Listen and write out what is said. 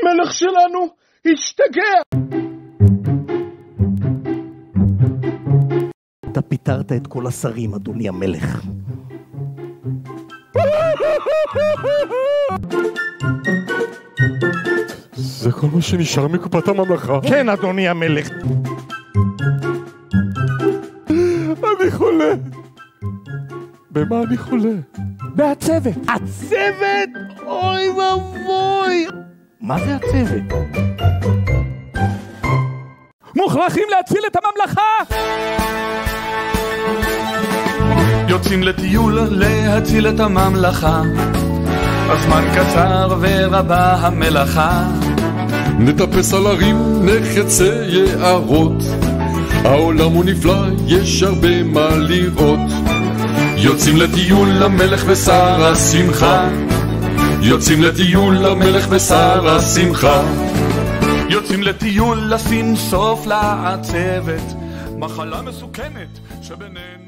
המלך שלנו השתגע. אתה פיטרת את כל השרים, אדוני המלך. זה כל מה שנשאר מקופת הממלכה? כן, אדוני המלך. אני חולה. במה אני חולה? בהצוות. הצוות? אוי ובוי. מה זה הצוות? מוכרחים להציל את הממלכה! יוצאים לטיול להציל את הממלכה, הזמן קצר ורבה המלאכה. נטפס על הרים, נחצה יערות, העולם הוא נפלא, יש הרבה מה לראות. יוצאים לטיול למלך ושר השמחה, יוצאים לטיול למלך ושר השמחה. יוצאים לטיול לשים סוף לעצבת, מחלה מסוכנת שבינינו